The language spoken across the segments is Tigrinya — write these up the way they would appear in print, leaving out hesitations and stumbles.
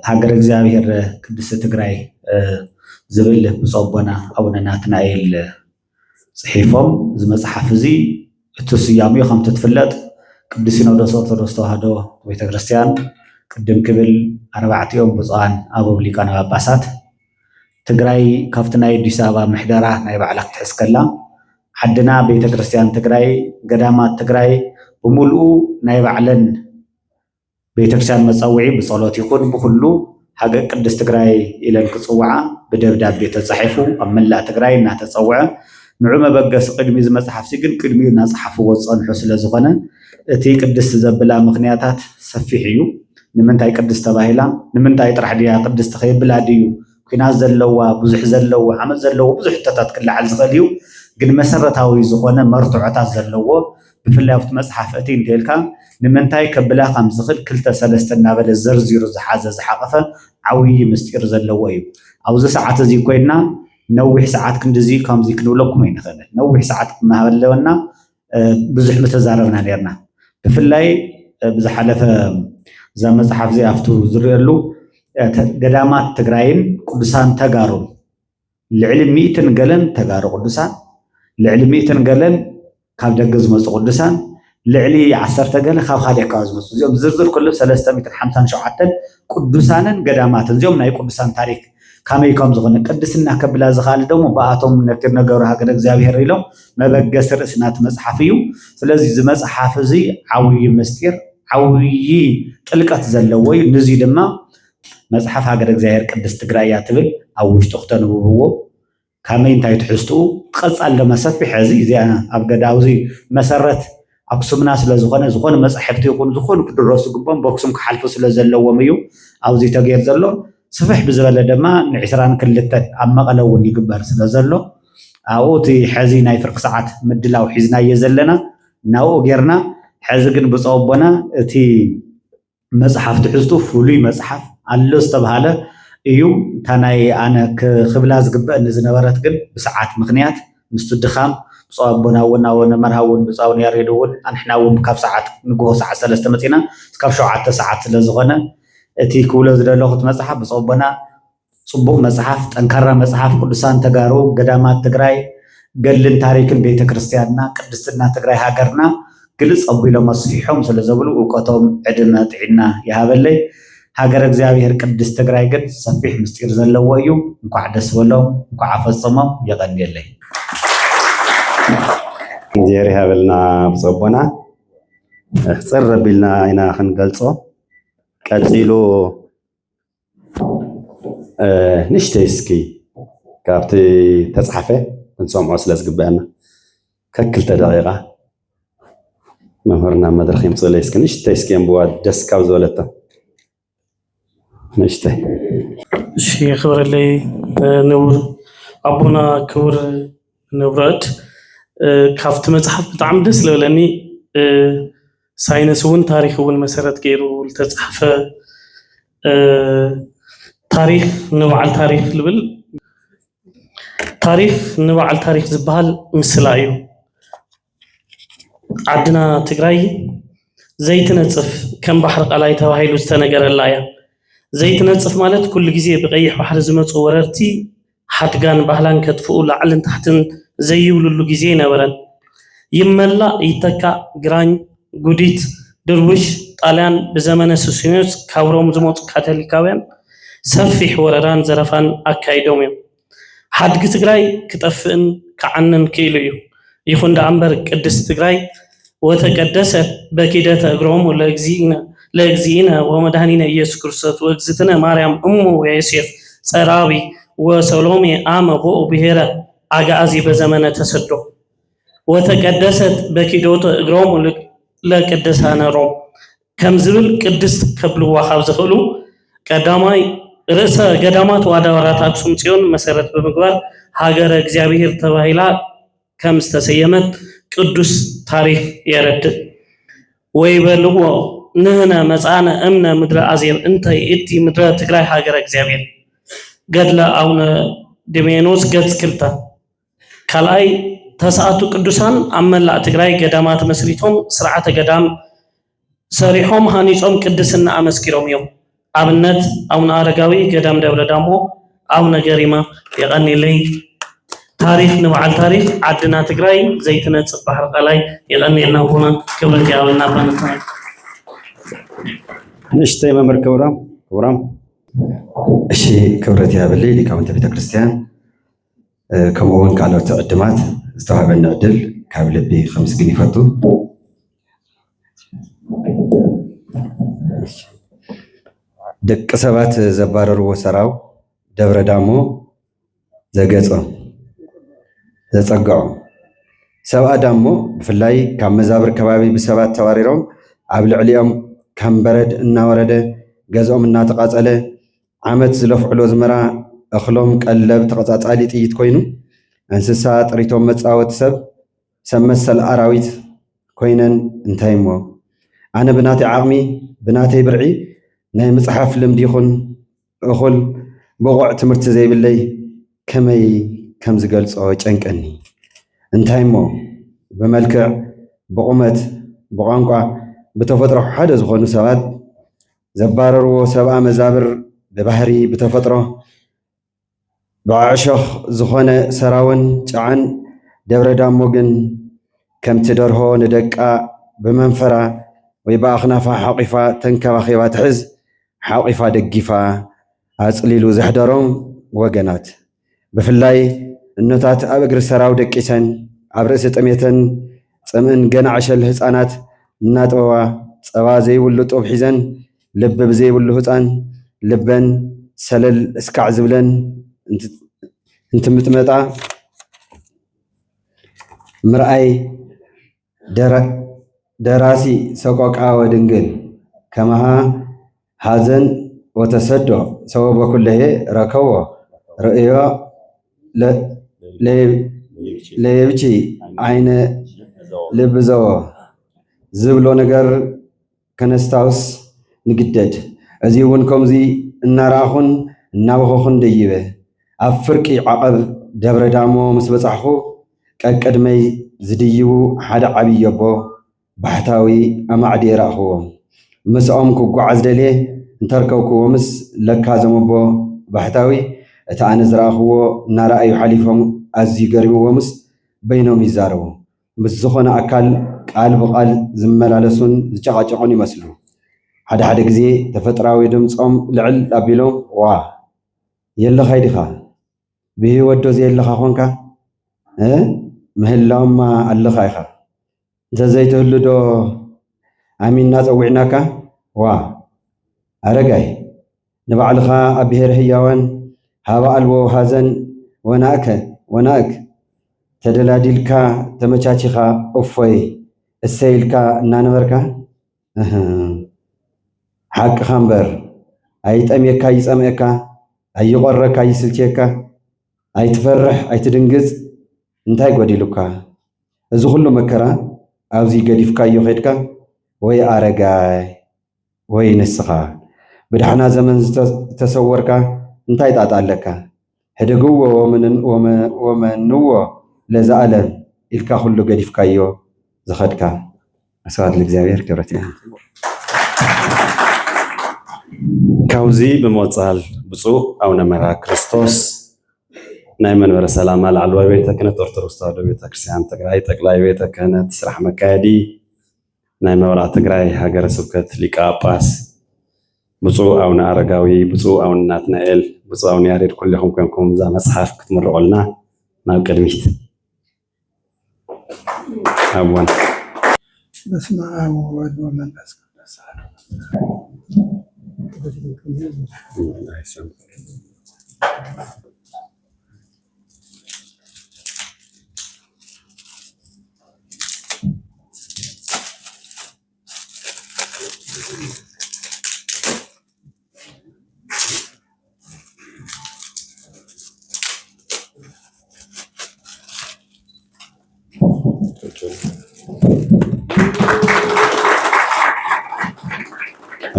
ሀገረ እግዚአብሔር ቅድስት ትግራይ ዝብል ብጾቦና አቡነ ናትናኤል ጽሒፎም ዝመጽሐፍ እዚ እቲ ስያሜኡ ከም ትፍለጥ ቅዱስ ሲኖዶስ ኦርቶዶክስ ተዋህዶ ቤተክርስቲያን ቅድም ክብል 4 ብፁዓን አበው ሊቃነ ጳጳሳት ትግራይ ካብቲ ናይ አዲስ አበባ ምሕደራ ናይ ባዕላ ክትሕዝ ከላ ዓድና ቤተክርስቲያን ትግራይ ገዳማት ትግራይ ብሙሉኡ ናይ ባዕለን ቤተክርስቲያን መጻውዒ ብጸሎት ይኹን ብኩሉ ሃገር ቅድስት ትግራይ ኢለን ክጽውዓ ብደብዳቤ ተጻሒፉ ኣብ መላእ ትግራይ እናተጸውዐ ንዑ መበገስ ቅድሚ ዝመጽሓፍ ግን ቅድሚኡ እናጽሓፍዎ ጸንሑ ስለ ዝኾነ እቲ ቅድስት ዘብላ ምኽንያታት ሰፊሕ እዩ ንምንታይ ቅድስት ተባሂላ ንምንታይ ጥራሕ ድያ ቅድስት ከይብላ ድዩ ኩናት ዘለዋ ብዙሕ ዘለዎ ዓመት ዘለዎ ብዙሕ ተታት ክልዓል ዝኽእል እዩ ግን መሰረታዊ ዝኾነ መርትዖታት ዘለዎ ብፍላይ ኣብቲ መጽሓፍ እቲ እንተልካ ንምንታይ ከብላ ከም ዝኽእል 2-3 እናበለ ዘርዚሩ ዝሓዘ ዝሓቐፈ ዓብዪ ምስጢር ዘለዎ እዩ ኣብዚ ሰዓት እዚ ኮይና ነዊሕ ሰዓት ክንድዚ ከምዚ ክንብለኩም ኣይንኽእልን ነዊሕ ሰዓት ክመሃበለወና ብዙሕ ምተዛረብና ነርና ብፍላይ ብዝሓለፈ እዛ መጽሓፍ እዚ ኣብቱ ዝርአሉ ገዳማት ትግራይን ቅዱሳን ተጋሩን ልዕሊ 100 ገለን ተጋሩ ቅዱሳን ልዕሊ 100 ገለን ካብ ደገ ዝመፁ ቅዱሳን ልዕሊ 10 ገለ ካብ ካልእ ኣካባቢ ዝመፁ እዚኦም ዝርዝር ኩሉ 357 ቅዱሳንን ገዳማትን እዚኦም ናይ ቅዱሳን ታሪክ ከመይ ከም ዝኾነ ቅድስና ከብላ ዝኻል ደግሞ በኣቶም ነገሩ ሃገረ እግዚአብሔር ኢሎም መበገስ ርእስናት መጽሓፍ እዩ ስለዚ እዚ መጽሓፍ እዚ ዓብዪ ምስጢር ዓብዪ ጥልቀት ዘለዎ እዩ ንዚ ድማ መጽሓፍ ሃገረ እግዚአብሔር ቅድስት ትግራይ እያ ትብል ኣብ ውሽጡ ክተንብብዎ ከመይ እንታይ ትሕዝትኡ ቀጻል ደማ ሰፊሕ እዚ እዚኣ ኣብ ገዳውዚ መሰረት ኣክሱምና ስለ ዝኾነ መጽሓፍቲ ይኹን ዝኾኑ ክድረሱ ግቦም በአክሱም ክሓልፉ ስለ ዘለዎም እዩ ኣብዚ ተገይር ዘሎ ስፍሕ ብዝበለ ድማ ን22 ኣብ መቐለ እውን ይግበር ስለ ዘሎ ኣብኡ እቲ ሕዚ ናይ ፍርቂ ሰዓት ምድላው ሒዝናዮ ዘለና ናብኡ ጌርና ሕዚ ግን ብፀወቦና እቲ መጽሓፍ ትሕዝቱ ፍሉይ መጽሓፍ ኣሎ ዝተባሃለ እዩ እታ ናይ ኣነ ክብላ ዝግበአኒ ዝነበረት ግን ብሰዓት ምክንያት ምስቱ ድኻም ብፀወቦና እውን ኣወነ መርሃ እውን ብፃውን ያሬድ እውን ኣንሕና እውን ካብ ሰዓት ንግሆ ሰዓት 3 መፂና እስካብ 7 ሰዓት ስለ ዝኾነ እቲ ክብሎ ዝደለኹት መጽሓፍ ብፀወቦና ጽቡቕ መጽሓፍ ጠንካራ መጽሓፍ ቅዱሳን ተጋሩ ገዳማት ትግራይ ገድልን ታሪክን ቤተክርስቲያንና ቅድስትና ትግራይ ሃገርና ግልጽ ኣቢሎም ኣስፊሖም ስለ ዘብሉ እውቀቶም ዕድመ ጥዒና ይሃበለይ ሃገረ እግዚአብሔር ቅድስት ትግራይ ግን ሰፊሕ ምስጢር ዘለዎ እዩ እንኳዕ ደስ በሎም እንኳዕ ኣፈጽሞም ይቐንየለይ እንጀር ይሃበልና ብፀወቦና ሕፅር ረቢልና ኢና ክንገልጾ ቀፂሉ ንሽተይ እስኪ ካብቲ ተጻሕፈ ክንሰምዖ ስለ ዝግበአና ከክልተ ደቂቓ መምህርና መድረኽ ይምፅለይ እስኪ ንሽተይ እስኪ እምብዋ ደስ ካብ ዝበለቶ ንሽተይ እሺ ክብረለይ ኣቦና ክቡር ንብረት ካብቲ መጽሓፍ ብጣዕሚ ደስ ዝብለኒ ሳይንስ እውን ታሪክ እውን መሰረት ገይሩ ዝተጻሕፈ ታሪክ ንባዕል ታሪክ ልብል ታሪክ ንባዕል ታሪክ ዝበሃል ምስላ እዩ ዓድና ትግራይ ዘይትነጽፍ ከም ባሕሪ ቃላይ ተባሂሉ ዝተነገረላ እያ ዘይትነጽፍ ማለት ኩሉ ግዜ ብቀይሕ ባሕሪ ዝመጹ ወረርቲ ሓድጋን ባህላን ከጥፍኡ ላዕልን ታሕትን ዘይብሉሉ ግዜ ነበረን ይመላ ይተካ ግራኝ ጉዲት ድርውሽ ጣልያን ብዘመነ ሱስንዮስ ካብሮም ዝመጹ ካቶሊካውያን ሰፊሕ ወረራን ዘረፋን ኣካይዶም እዮም ሓድጊ ትግራይ ክጠፍእን ክዓንን ክኢሉ እዩ ይኹን ዳ እምበር ቅድስት ትግራይ ወተቀደሰት በኪደተ እግሮሙ ለእግዚእነ ወመድኃኒነ ኢየሱስ ክርስቶስ ወእግዝእትነ ማርያም እሙ ወዮሴፍ ጸራቢ ወሰሎሜ አመ ቦኡ ብሔረ አጋዚ በዘመነ ተሰዶ ወተቀደሰት በኪዶተ እግሮሙ ለቅድሳነ ሮም ከም ዝብል ቅድስት ከብልዋ ካብ ዝኽእሉ ቀዳማይ ርእሰ ገዳማት ወአድባራት አክሱም ጽዮን መሰረት በመግባር ሃገረ እግዚአብሔር ተባሂላ ከም ዝተሰየመት ቅዱስ ታሪክ የረድእ ወይበልዎ ንህነ መጻነ እምነ ምድረ አዜብ እንታይ እቲ ምድረ ትግራይ ሃገረ እግዚአብሔር ገድለ አቡነ ዲሜኖስ ገጽ 2 ካልኣይ ተስዓቱ ቅዱሳን ኣብ መላእ ትግራይ ገዳማት መስሪቶም ስርዓተ ገዳም ሰሪሖም ሃኒጾም ቅድስና ኣመስኪሮም እዮም ኣብነት ኣቡነ ኣረጋዊ ገዳም ደብረ ዳሞ ኣቡነ ገሪማ የቀኒለይ ታሪክ ንበዓል ታሪክ ዓድና ትግራይ ዘይትነጽፍ ባሕሪ ቃላይ የቀኒልና ሆነ ክብረት ያብልና ባንታ ንሽተይ መምህር ክብራም እሺ ክብረት ያብልይ ሊቃውንተ ቤተክርስቲያን ከምኡውን ካልኦት ዕድማት ዝተዋሃበና ዕድል ካብ ልቢ ከምስግን ይፈቱ። ደቂ ሰባት ዘባረርዎ ሰራው ደብረ ዳሞ ዘገጾም ዘጸግዖም ሰብኣ ዳሞ ብፍላይ ካብ መዛብር ከባቢ ብሰባት ተባሪሮም ኣብ ልዕሊኦም ከም በረድ እናወረደ ገዝኦም እናተቃጸለ ዓመት ዝለፍዕሎ ዝመራ እኽሎም ቀለብ ተቐጻጻሊ ጥይት ኮይኑ እንስሳ ጥሪቶም መጻወት ሰብ መሰል ኣራዊት ኮይነን እንታይ እሞ ኣነ ብናተይ ዓቕሚ ብናተይ ብርዒ ናይ መጽሓፍ ልምዲ ይኹን እኹል ብቑዕ ትምህርቲ ዘይብለይ ከመይ ከም ዝገልጾ ጨንቀኒ እንታይ እሞ ብመልክዕ ብቁመት ብቋንቋ ብተፈጥሮ ሓደ ዝኾኑ ሰባት ዘባረርዎ ሰብኣ መዛብር ብባህሪ ብተፈጥሮ ብዕሾኽ ዝኾነ ሰራውን ጨዓን ደብረ ዳሞ ግን ከምቲ ደርሆ ንደቃ ብመንፈራ ወይ ብኣኽናፋ ሓቂፋ ተንከባኺባ ትሕዝ ሓቂፋ ደጊፋ ኣጽሊሉ ዘሕደሮም ወገናት ብፍላይ እኖታት ኣብ እግሪ ሰራው ደቂሰን ኣብ ርእሲ ጥሜተን ጽምእን ገና ዕሸል ህፃናት እናጥበባ ጸባ ዘይብሉ ጦብ ሒዘን ልቢ ብዘይብሉ ህፃን ልበን ሰለል እስካዕ ዝብለን እንትምጥመጣ ምርኣይ ደራሲ ሰቆቃ ወድንግል ከመሃ ሃዘን ወተሰዶ ሰበበ ኩለሄ ረከቦ ርእዮ ለየብቺ ዓይነ ልብ ዘዎ ዝብሎ ነገር ከነስታውስ ንግደድ እዚ እውን ከምዚ እናረኣኹን እናበኸኹን ደይበ ኣብ ፍርቂ ዓቐብ ደብረ ዳሞ ምስ በጻሕኹ ቀቅድመይ ዝድይቡ ሓደ ዓብይ ኣቦ ባህታዊ ኣማዕዲ ረኣኽዎም ምስኦም ክጓዓዝ ደልየ እንተርከብክዎምስ ለካ ዘመቦ ባህታዊ እቲ ኣነ ዝረኣኽዎ እናረኣዩ ሓሊፎም ኣዝዩ ገሪምዎምስ በይኖም ይዛረቡ ምስ ዝኾነ ኣካል ቃል ብቃል ዝመላለሱን ዝጨቃጨቁን ይመስሉ ሓደ ሓደ ግዜ ተፈጥራዊ ድምፆም ልዕል ኣቢሎም ዋ የለኻ ዲኻ ብህይወት ዶ ዘየለኻ ኮንካ ምህላውማ ኣለኻ ኢኻ እንተዘይትህሉ ዶ ኣሚንና ፀዊዕናካ ዋ ኣረጋይ ንባዕልኻ ኣብ ብሄር ህያዋን ሃባ ኣልቦ ሃዘን ወናእክ ተደላዲልካ ተመቻቺኻ እፎይ እሰይልካ እናነበርካ ሓቅኻ እምበር ኣይጠምየካ ይፀምአካ ኣይቆረካ ይስልቸካ ኣይትፈርሕ ኣይትድንግፅ እንታይ ጎዲሉካ እዚ ኩሉ መከራ ኣብዚ ገዲፍካዮ ኸድካ ወይ ኣረጋይ ወይ ንስኻ ብድሕና ዘመን ዝተሰወርካ እንታይ ጣጣ ኣለካ ሕደግዎ ወመንዎ ለዘኣለም ኢልካ ኩሉ ገዲፍካዮ ዝኸድካ ስብሐት ለእግዚአብሔር ክብረት ይሁን። ካብዚ ብምቕፃል ብፁዕ ኣቡነ መርዓ ክርስቶስ ናይ መንበረ ሰላማ ላዕለዋይ ቤተ ክህነት ኦርቶዶክስ ተዋህዶ ቤተክርስቲያን ትግራይ ጠቅላይ ቤተ ክህነት ስራሕ መካየዲ ናይ ምብራቅ ትግራይ ሃገረ ስብከት ሊቀ ጳጳስ ብፁዕ ኣቡነ ኣረጋዊ ብፁዕ ኣቡነ ናትናኤል ብፁዕ ኣቡነ ያሬድ ኩልኩም ኮንኩም እዛ መፅሓፍ ክትምርቁልና ናብ ቅድሚት ኣቡነ በስመ አብ ወወልድ ወመንፈስ ቅዱስ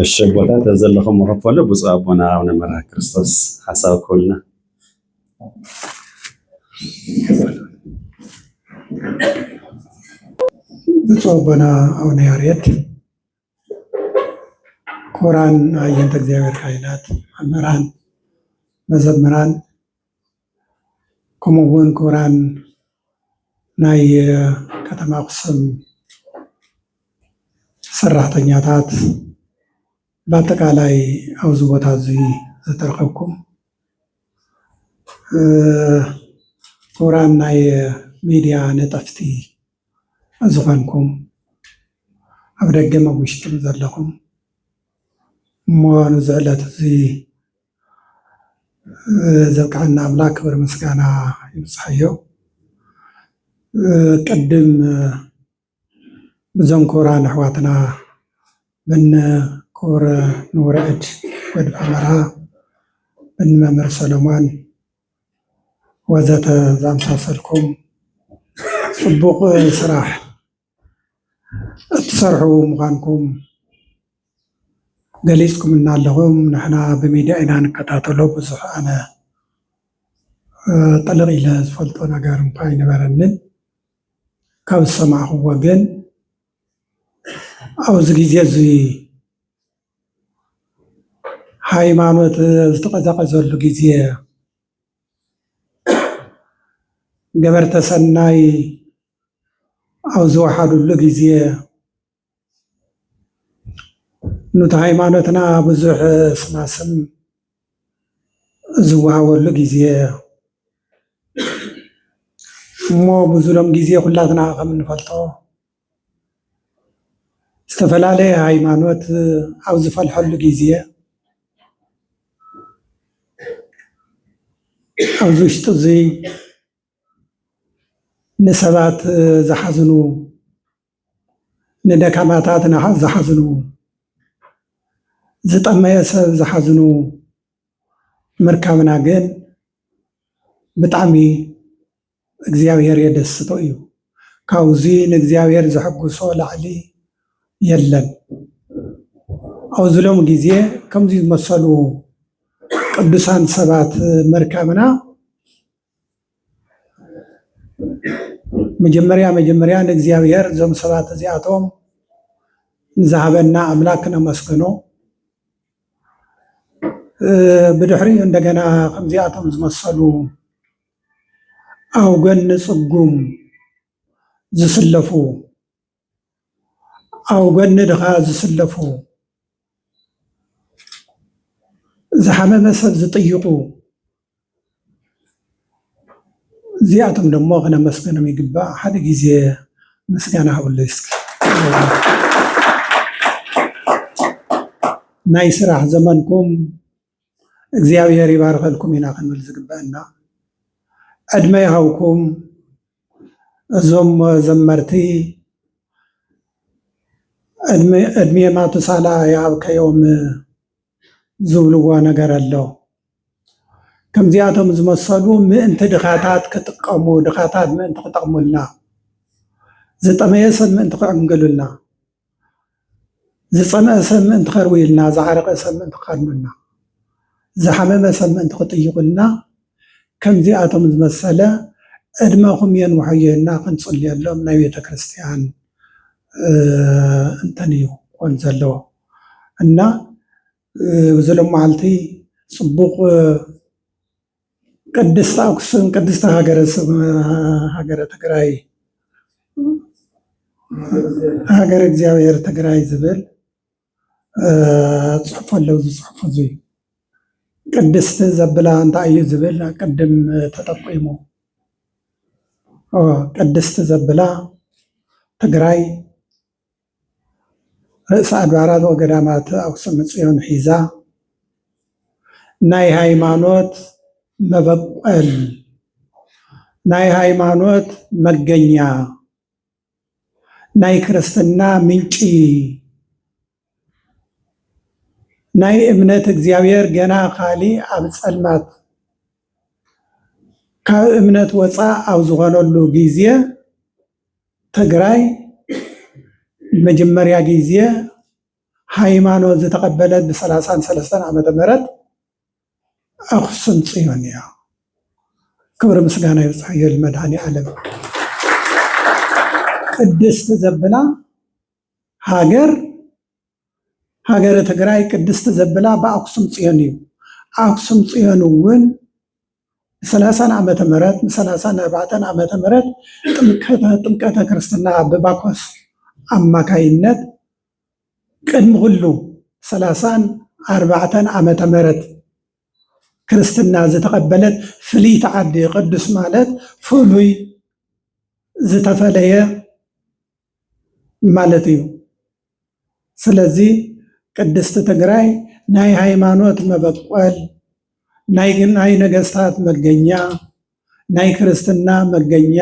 الشبوتات زلهم مغفلة بصوا أبونا ونمرها كريستوس حساب كلنا بصوا أبونا ونياريت ክቡራን አየንተ እግዚአብሔር ካህናት፣ መምህራን፣ መዘምራን ከምኡውን ክቡራን ናይ ከተማ አክሱም ሰራሕተኛታት በአጠቃላይ ኣብዚ ቦታ እዚ ዝተረኸብኩም ክቡራን ናይ ሚድያ ነጠፍቲ ዝኾንኩም ኣብ ደገ ኣብ ውሽጢ ዘለኹም እሞ ነዚ ዕለት እዚ ዘብቅዐና ኣምላክ ክብሪ ምስጋና ይብፅሐዮ። ቅድም ብዞም ክቡራን ኣሕዋትና በነ ክቡር ንውረዕድ ወድፍ ኣመራ በነ መምህር ሰሎሞን ወዘተ ዝኣመሳሰልኩም ፅቡቕ ስራሕ እትሰርሑ ምዃንኩም ገሊፅኩምና ኣለኹም። ንሕና ብሚድያ ኢና ንከታተሎ ብዙሕ ኣነ ጠልቕ ኢለ ዝፈልጦ ነገር እንኳ ኣይነበረንን። ካብ ዝሰማዕኽዎ ግን ኣብዚ ግዜ እዚ ሃይማኖት ዝተቐዛቐዘሉ ግዜ ገበርተ ሰናይ ኣብ ዝወሓዱሉ ግዜ ነቲ ሃይማኖትና ብዙሕ ስማስም ዝወሃበሉ ግዜ እሞ ብዙሎም ግዜ ኩላትና ከም እንፈልጦ ዝተፈላለየ ሃይማኖት ኣብ ዝፈልሐሉ ግዜ ኣብዚ ውሽጢ እዚ ንሰባት ዝሓዝኑ ንደካማታት ዝሓዝኑ ዝጠመየ ሰብ ዝሓዝኑ ምርካብና ግን ብጣዕሚ እግዚኣብሔር የደስቶ እዩ። ካብዚ ንእግዚኣብሔር ዘሐጉሶ ላዕሊ የለን። ኣብዚ ሎሚ ግዜ ከምዚ ዝመሰሉ ቅዱሳን ሰባት ምርካብና መጀመርያ ንእግዚኣብሔር እዞም ሰባት እዚኣቶም ንዝሃበና ኣምላክ ነመስግኖ። ብድሕሪኡ እንደገና ከምዚኣቶም ዝመሰሉ ኣብ ጎኒ ፅጉም ዝስለፉ ኣብ ጎኒ ድኻ ዝስለፉ ዝሓመመ ሰብ ዝጥይቁ እዚኣቶም ደሞ ክነመስግኖም ይግባእ። ሓደ ግዜ ምስጋና ሃብሉ እስኪ። ናይ ስራሕ ዘመንኩም እግዚአብሔር ይባርከልኩም ኢና ክንብል ዝግባአና። ዕድመ ይሃብኩም እዞም ዘመርቲ ዕድሜ ማቱሳላ ይሃብከዮም ዝብልዎ ነገር ኣሎ። ከምዚኣቶም ዝመሰሉ ምእንቲ ድኻታት ክጥቀሙ ድኻታት ምእንቲ ክጠቕሙልና ዝጠመየ ሰብ ምእንቲ ክዕንገሉልና ዝፀምአ ሰብ ምእንቲ ከርውይልና ዝዓረቐ ሰብ ምእንቲ ክኸድኑልና ዝሓመመ ሰብ ምእንቲ ክጥይቁልና ከምዚኣቶም ዝመሰለ ዕድመኹም የንውሐየና ክንፅልየሎም ናይ ቤተ ክርስቲያን እንተን እዩ ኮን ዘለዎ እና ብዘሎም መዓልቲ ፅቡቕ ቅድስቲ አክሱም ቅድስቲ ሃገረ ትግራይ ሃገረ እግዚአብሔር ትግራይ ዝብል ፅሑፍ ኣለው። ዝፅሑፍ እዚ ቅድስቲ ዘብላ እንታይ እዩ ዝብል ቅድም ተጠቂሙ ቅድስቲ ዘብላ ትግራይ ርእሰ ኣድባራት ወገዳማት አክሱም ፅዮን ሒዛ ናይ ሃይማኖት መበቆል ናይ ሃይማኖት መገኛ ናይ ክርስትና ምንጪ ናይ እምነት እግዚአብሔር ገና ካሊእ ኣብ ፀልማት ካብ እምነት ወፃእ ኣብ ዝኾነሉ ግዜ ትግራይ መጀመርያ ግዜ ሃይማኖት ዝተቀበለት ብ33 ዓመተ ምህረት አክሱም ፅዮን እያ። ክብሪ ምስጋና ይብፅሕ መድኃኔ ዓለም። ቅድስቲ ዘብላ ሃገረ ትግራይ ቅድስቲ ዘብላ ብአክሱም ጽዮን እዩ አክሱም ጽዮን እውን 30 ዓመተ ምህረት 34 ዓመተ ምህረት ጥምቀተ ክርስትና በባኮስ አማካይነት ቅድሚ ሁሉ 34 ዓመተ ምህረት ክርስትና ዝተቀበለት ፍሊት ዓዲ ቅዱስ ማለት ፍሉይ ዝተፈለየ ማለት እዩ። ስለዚ ቅድስቲ ትግራይ ናይ ሃይማኖት መበቆል ናይ ነገስታት መገኛ ናይ ክርስትና መገኛ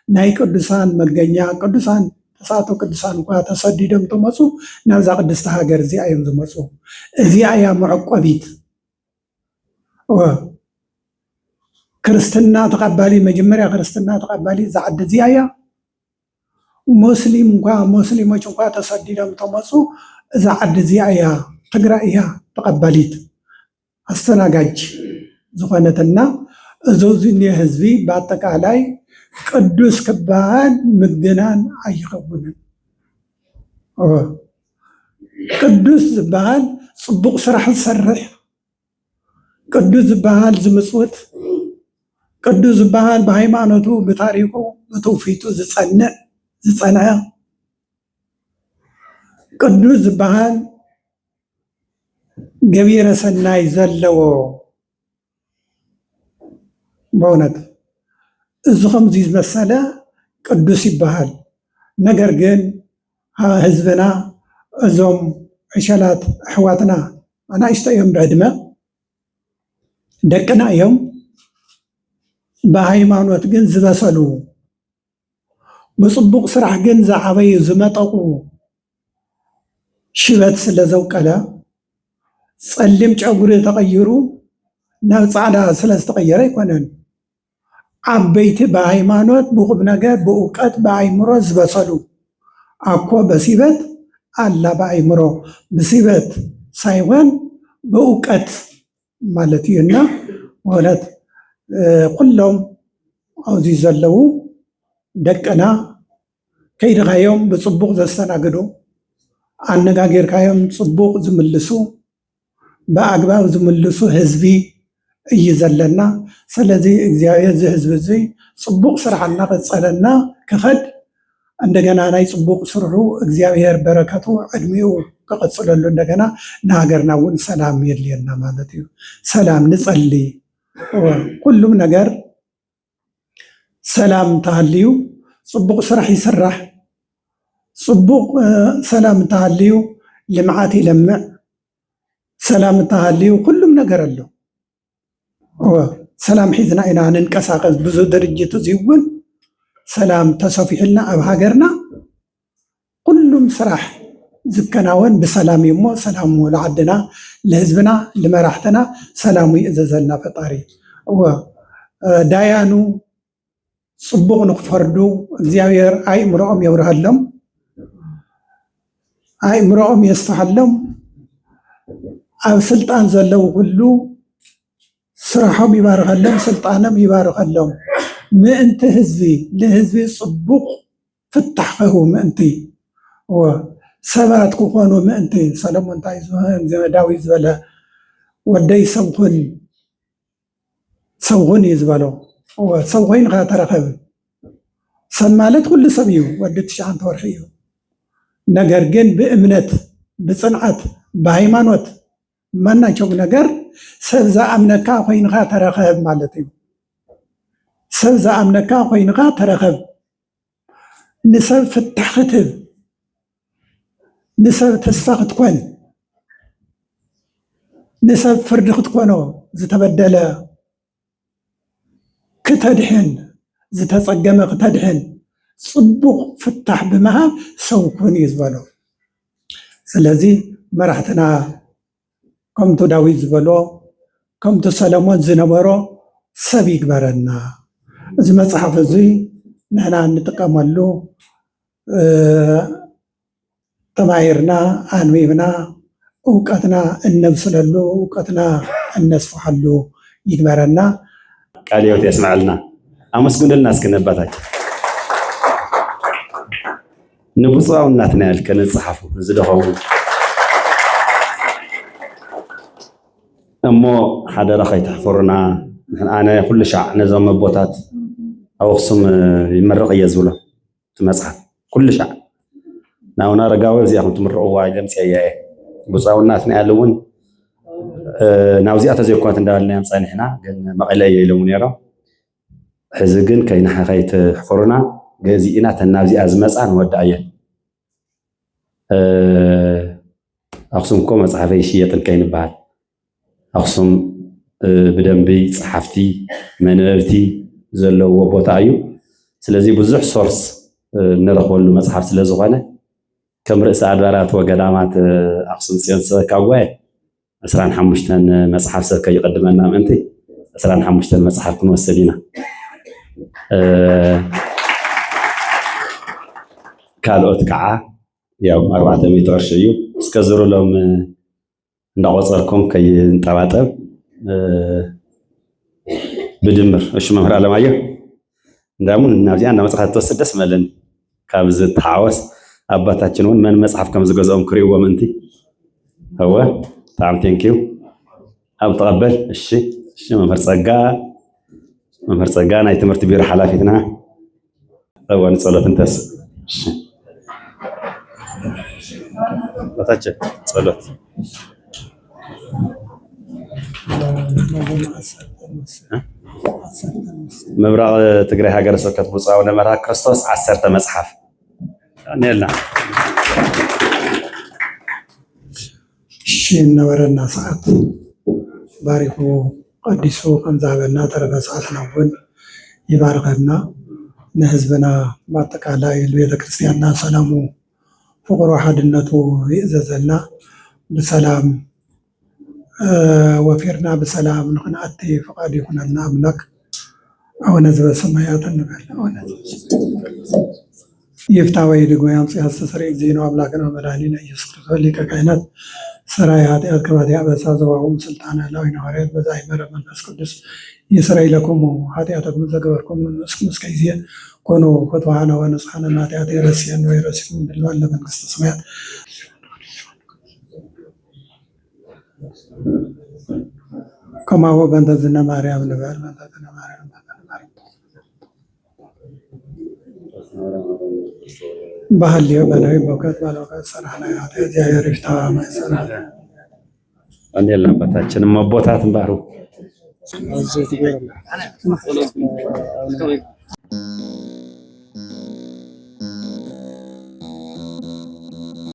ናይ ቅዱሳን መገኛ ቅዱሳን ተሳቶ ቅዱሳን እኳ ተሰዲዶም ተመፁ ናብዛ ቅድስቲ ሃገር እዚኣ እዮም ዝመፁ። እዚኣ እያ መዕቆቢት ክርስትና ተቀባሊ መጀመሪያ ክርስትና ተቀባሊ ዛዓዲ እዚኣ እያ። ሙስሊሞች እንኳ ተሰዲዶም ተመፁ እዛ ዓዲ እዚኣ እያ ትግራይ እያ ተቀባሊት አስተናጋጅ ዝኾነትና እዞዝኒ ህዝቢ በአጠቃላይ ቅዱስ ክበሃል ምግናን አይኸውንን። ቅዱስ ዝበሃል ጽቡቕ ስራሕ ዝሰርሕ ቅዱስ ዝበሃል ዝምጽውት ቅዱስ ዝበሃል በሃይማኖቱ በታሪኩ በትውፊቱ ዝጸንዐ ቅዱስ ዝበሃል ገቢረ ሰናይ ዘለዎ በእውነት እዚ ከምዚ ዝመሰለ ቅዱስ ይበሃል። ነገር ግን ህዝብና እዞም ዕሸላት ኣሕዋትና ኣናእሽተ እዮም ብዕድመ ደቅና እዮም ብሃይማኖት ግን ዝበሰሉ ብፅቡቕ ስራሕ ግን ዝዓበዩ ዝመጠቁ ሽበት ስለ ዘውቀለ ጸሊም ጨጉሪ ተቀይሩ ናብ ጻዕዳ ስለ ዝተቀየረ ይኮነን። ዓበይቲ በሃይማኖት ብቁም ነገር ብእውቀት በአይምሮ ዝበሰሉ አኮ በሲበት አላ በአይምሮ ብሲበት ሳይሆን በእውቀት ማለት እዩና ማለት ኩሎም ኣብዚ ዘለው ደቅና ከይድኻዮም ብፅቡቕ ዘስተናግዱ ኣነጋጌርካዮም ፅቡቕ ዝምልሱ በአግባብ ዝምልሱ ህዝቢ እዩ ዘለና። ስለዚ እግዚአብሔር እዚ ህዝቢ እዚ ፅቡቕ ስራሕ እናቀፀለና ክኸድ እንደገና ናይ ፅቡቕ ስርሑ እግዚአብሔር በረከቱ ዕድሚኡ ክቅፅለሉ እንደገና ንሃገርና እውን ሰላም የድልየና ማለት እዩ። ሰላም ንጸሊ ኩሉም ነገር ሰላም ተሃልዩ ፅቡቕ ስራሕ ይስራሕ። ፅቡቕ ሰላም ተሃልዩ ልምዓት ይለምዕ። ሰላም ተሃልዩ ኩሉም ነገር ኣሎ። ሰላም ሒዝና ኢና ንንቀሳቀስ። ብዙ ድርጅት እዚ እውን ሰላም ተሰፊሕልና ኣብ ሃገርና ኩሉም ስራሕ ዝከናወን ብሰላም እዩ እሞ ሰላም ለዓድና ለህዝብና ለመራሕትና ሰላሙ ይእዘዘልና ፈጣሪ። ዳያኑ ፅቡቕ ንክፈርዱ እግዚአብሔር ኣእምሮኦም የብርሃሎም፣ ኣእምሮኦም የስፋሓሎም። ኣብ ስልጣን ዘለው ሁሉ ስራሖም ይባርከሎም፣ ስልጣኖም ይባርከሎም። ምእንቲ ህዝቢ ንህዝቢ ፅቡቕ ፍታሕ ክህቡ ምእንቲ ሰባት ክኾኑ ምእንቲ ሰሎሞን እንታይ ዳዊት ዝበለ ወደይ ሰብኹን እዩ ዝበሎ። ሰብ ኮይንካ ተረኸብ። ሰብ ማለት ኩሉ ሰብ እዩ። ወዲ 9 ወርሒ እዩ። ነገር ግን ብእምነት ብፅንዓት ብሃይማኖት ማናቸውም ነገር ሰብ ዝኣምነካ ኮይንካ ተረኸብ ማለት እዩ። ሰብ ዝኣምነካ ኮይንካ ተረኸብ። ንሰብ ፍታሕ ክትህብ፣ ንሰብ ተስፋ ክትኮን፣ ንሰብ ፍርዲ ክትኮኖ፣ ዝተበደለ ክተድሕን፣ ዝተፀገመ ክተድሕን ፅቡቕ ፍታሕ ብምሃብ ሰብ ኩን እዩ ዝበሎ። ስለዚ መራሕትና ከምቲ ዳዊት ዝበሎ ከምቲ ሰሎሞን ዝነበሮ ሰብ ይግበረና። እዚ መፅሓፍ እዚ ንሕና እንጥቀመሉ ተማሂርና አንቢብና እውቀትና እነብስለሉ እውቀትና እነስፋሐሉ ይግበረና። ቃለ ሕይወት ያስማዕልና። አመስግኑልና እስኪ ነባታችን ንብፁዕ አቡነ ናትናኤል ከነፅሓፉ ዝደኸሙ እሞ ሓደራ ከይተሕፈሩና ኣነ ኩሉ ሻዕ ነዞም ኣቦታት ኣብ ኣክሱም ይመረቕ እየ ዝብሎ እቲ መፅሓፍ ኩሉ ሻዕ ናብና ረጋዊ እዚኣኹም ትምርቕዋ ኢለምፅያ እየ ብፃውናትና ያለ እውን ናብዚኣ ተዘይኮነት እንዳበልናዮም ፀኒሕና ግን መቐለ እየ ኢሎም ነይሮም ሕዚ ግን ከይትሕፈሩና ገዚእና ተናብዚኣ ዝመፃ ንወዳእ እየን ኣክሱም እኮ መፅሓፈይ ይሽየጥን ከይንበሃል ኣክሱም ብደንቢ ፀሓፍቲ መንበብቲ ዘለዎ ቦታ እዩ ስለዚ ብዙሕ ሶርስ ንረኽበሉ መፅሓፍ ስለ ዝኾነ ከም ርእሲ ኣድባራት ወገዳማት ኣክሱም ፅዮን ሰበካ ጉባኤ 25 መፅሓፍ ሰብ ከይቀድመና ምእንቲ 25 መፅሓፍ ክንወስድ ኢና ካልኦት ከዓ ያው 400 ቅርሺ እዩ እስከ ዝሩሎም እንዳቆፀርኩም ከይንጠባጠብ ብድምር እሺ መምህር ኣለማየሁ እንዳሙን ናብዚኣ እንዳ መፅሓፍ ተወስድ ደስ መለን ካብ ዝተሓወስ ኣባታችን እውን መን መፅሓፍ ከም ዝገዝኦም ክሪእዎ ምእንቲ هو طعم ቴንኪው ኣብ ተቐበል እሺ መምህር ፀጋ ናይ ትምህርቲ ቢሮ ሓላፊትና እወን ጸሎት እንተስ እሺ ወታቸ ጸሎት ምብራቕ ትግራይ ሃገረ ስብከት ብፁዕ አቡነ መርሃ ክርስቶስ 10 መጽሓፍ ነልና ነበረና ሰዓት ባሪኩ ቀዲሱ ከምዛበና ተረፈ ሰዓት ነውን ይባርከና ለህዝብና በአጠቃላይ ለቤተክርስቲያንና ሰላሙ ፍቅሩ ሓድነቱ ይእዘዘልና በሰላም ወፊርና በሰላም ንክንአቲ ፈቃድ ይሁንና አምላክ አቡነ ዘበሰማያት እንበል አቡነ ይፍታወይ ደግሞ ያምጽያስ ተሰረይ ዜና አምላክና መድኃኒነ ኢየሱስ ክርስቶስ ሊቀ ካህናት ሰራይ ኃጢአት ክባት ያበሳ ዘዋውም ስልጣነ ላዊነ ሐዋርያት በዛይ መረ መንፈስ ቅዱስ ይስራይ ለኩም ኃጢአተኩም ዘገበርኩም እስከ ጊዜ ኮኖ ፈትዋና ወነጻነ ኃጢአት የረሲያን ነው የረሲን ብሏል ለመንግስተ ሰማያት ከማው በእንተ ዝነ ማርያም ነበር በእንተ ዝነ ማርያም ባህልየ በላይ በከት ባለውቀት ሰራና ኃጢአት ያሪፍታ ማይሰራ አንዴላ አባታችን መቦታት እንባሩ